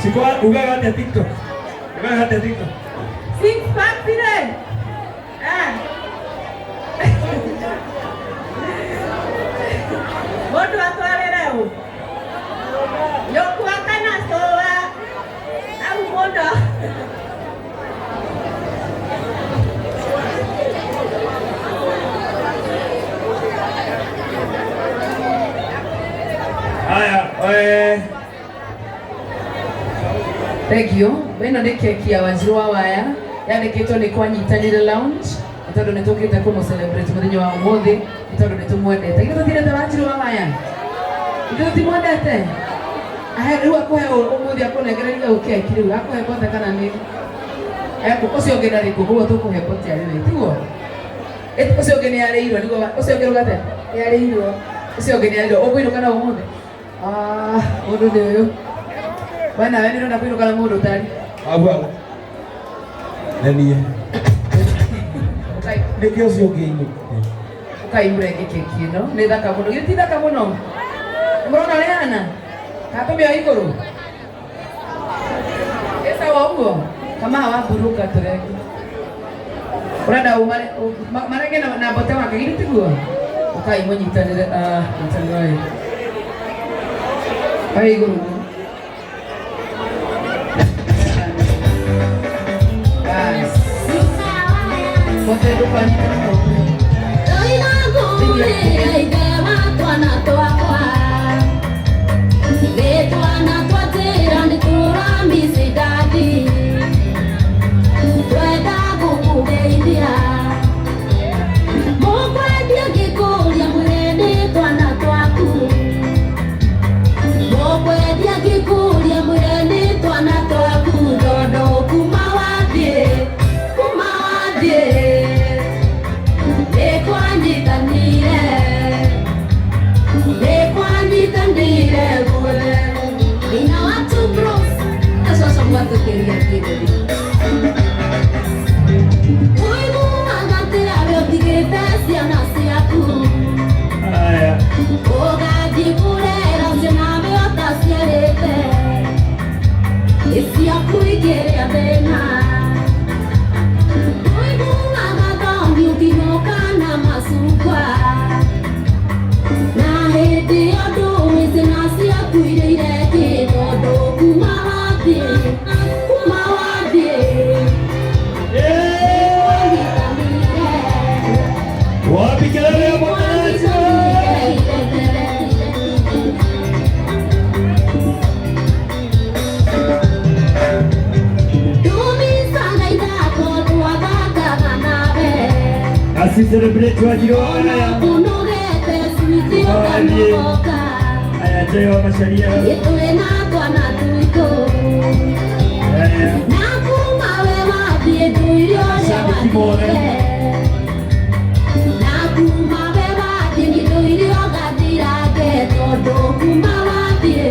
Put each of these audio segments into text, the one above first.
Sikuwa ugaga hata TikTok. Ugaga hata TikTok. Six pack pire. Moto atware leo. Yoku akana soa. Au moto. Haya, thank you. Beno ni keki ya Wanjiru wa Waya. Yandikitwo ni kwa Nyitanire Lounge. Itondo nitukite kumu celebrate muthenya wa umuthi. Itondo nitumwendete. Itondo tirete Wanjiru wa Waya. Itondo timwendete. Riu akuhe umuthi akunegereria ukeki riu akuhe bote kana ni. Ucio ngena riku kuo tukuhe bote ari we. Tiguo. Ucio ngeni areirwo nigo ucio ngirugate. Yareirwo. Ucio ngeni areirwo. Ukuinuka na umuthi. Mundu ni uyu. Bwana wewe ndio unakuinuka na mundu tani. Abwa. Nani? Nĩkĩo ũcio ũngĩinũka. Ũkaimũra keki ĩno, nĩ thaka mũno. Githĩ ti thaka mũno? Mũrona ũrĩa hana? Katumia igũrũ. Esa wa ũguo. Kama hawaburuka tureki. Ũrenda marege na bote wake githĩ tiguo? Ũkaimũnyitanĩre nyitanĩre. Ai igũrũ. Você do planeta Oi na gole ai dema twana twakwa Ve twana twatera ni turami sidadi Twenda gukugeithia Mokwendia gikuria mwene twana twaku Mokwendia gikuria mwene twana twaku Dodo kuma wathie Quanto queria aqui, baby. Oi, mama, tirare o tigre se eu nasci a tu. O gadi purera, se na me otasse a rete. Esse a cui querer a pena. Oi, mama, dorme o que no cana masukwa. Na rede eu dou, esse nasce a cui de todo kumava de. Assim celebrate Wanjiru wa Waya. Aya teo masharia. Etwena twana tuiko. Nakuma we wathie nduirio wathie. Nakuma we wathie nduirio gathirage tondu kuma wathie.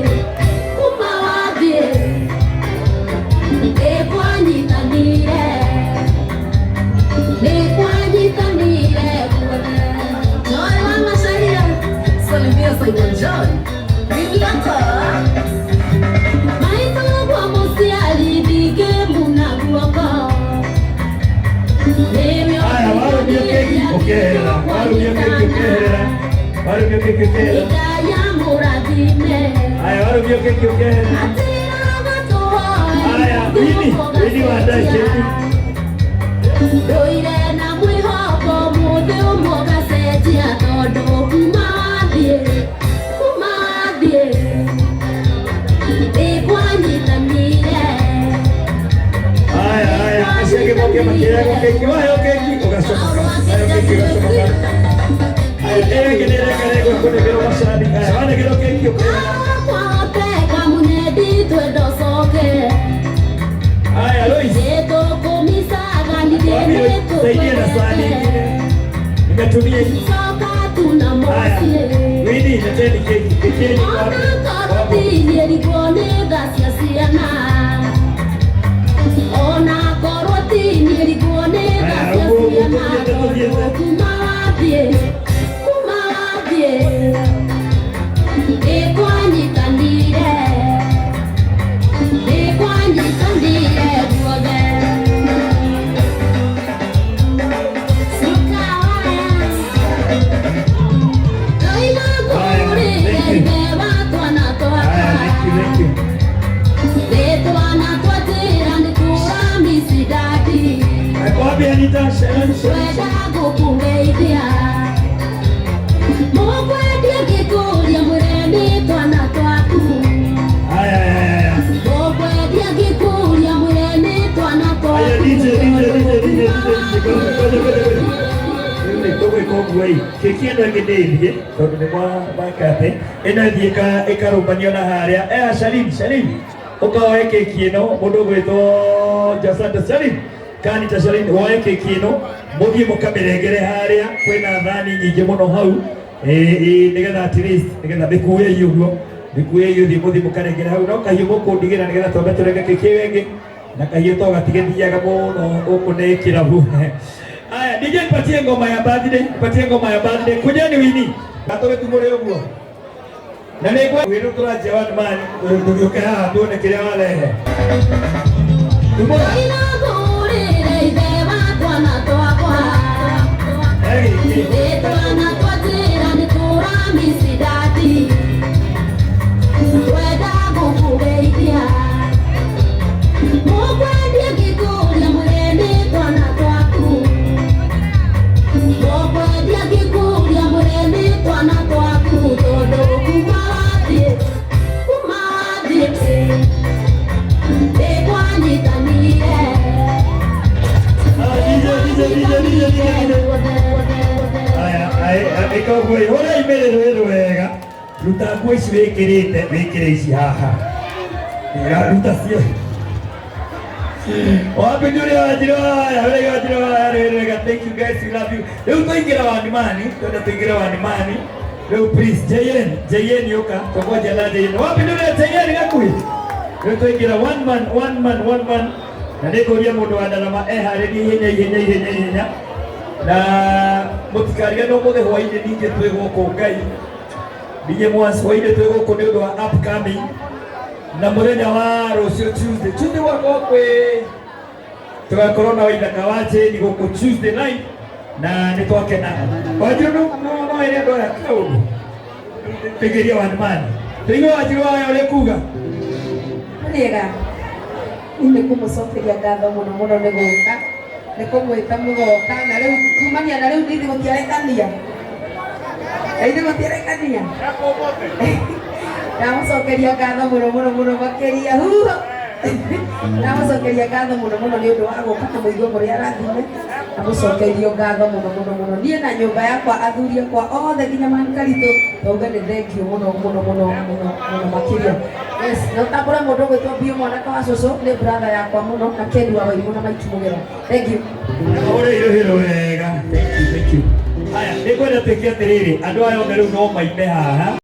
Ekwanyitanire. Joy wa masharia. Salimia Simon Joy. Rilata. Maito kwa musiali dige munaguoko. Aya, waru ndio keki okera. Waru ndio keki okera. Waru ndio keki okera. Idaya muradime. Aya, waru ndio keki okera. Aya, wini wadai keki. Doire na mwihoko muthe umoga setia tondu kumathie ikwanyitanire. Aya, asenge moke makirego keki wayo keki ugacoka. Ayo keki ugacoka. Aya, gerego kunegero mashabi. Aya, wanegero keki ukera. Kwa peka munedi twedosoke. Aya, Lois. Saidia na sahani nyingine. Nimetumia hii. Haya, Wini, leteni keki. Kekeni wapi? ũguo ĩ keki ĩno ĩngĩ tondũ nĩ mwakate ĩno ĩthiĩ ĩkarũmbanio na harĩa Sharif ũkoe keki ĩno mũndũ ũgwĩtwo Jasanta Sharif Kanita Sharif woe keki ĩno mũthiĩ mũkamĩrengere harĩa kwĩna thani nyingĩ mũno hau nĩgetha at least nĩgetha mĩkuĩ ĩ ũguo thiĩ mũthiĩ mũkarengere hau no kahiũ mũkũndigĩra nĩgetha twambe tũrenge keki ĩyo ĩngĩ na kahiũ to gatige thiaga mũno gũkũ nĩ kĩrabu. Aya DJ nipatie ngoma ya birthday kujeni wini atũgĩtumũre ũguo na nĩguo wĩrũ tũranjia one man tũgĩũke haha tuone kĩrĩa warehe Ikaugwe hora imerero wega ruta nguo ici wĩkĩre ici haha ruta cio wapi ndio wajira wega thank you guys we love you leo tuingira one man leo please JN yoka tokoja la JN wapi ndio JN ngakui leo tuingira one man na nĩkũria mũndũ wa ndarama eharĩrie ihenya na mũtikarige no mũthĩ hwainĩ ningĩ twĩ gũkũ Ngai ningĩ mwanci hwainĩ twĩ gũkũ nĩ ũndũ wa upcoming na mũthenya wa rũciũ Tuesday gwakorwo tũgakorwo na Waithaka wa Jane gũkũ Tuesday night na nĩ twakenaga Wanjirũ no ĩrĩa andũ aya kaũndũ tũingĩrie one man tũigue Wanjirũ waya ũrĩa kuga wega nĩ kũmũcokeria ngatho mũno nĩ gũka nĩ kũmwĩta mũgoka na rĩu kumania na rĩu ndithi gũtiarekania ndamũcokeria ngatho mũno makĩria huho ndamũcokeria ngatho mũno nĩ ũndũ wa gũka na mũigua mũrĩa arathime ndamũcokerio ngatho mũno niĩ na nyũmba yakwa athuri akwa othe nginya mankaritũ tauga nĩ thengiũ mũno makĩria yes na tambũra mũndũ ũgwĩtwo Bio mwanake wa cũcũ nĩ brother yakwa mũno na Ken wa Wairimu na Mike Mugera thank you ũrĩirũhĩrwo wega thank you haya nĩkwenda twĩke atĩrĩrĩ andũ aya othe rĩu no maime haha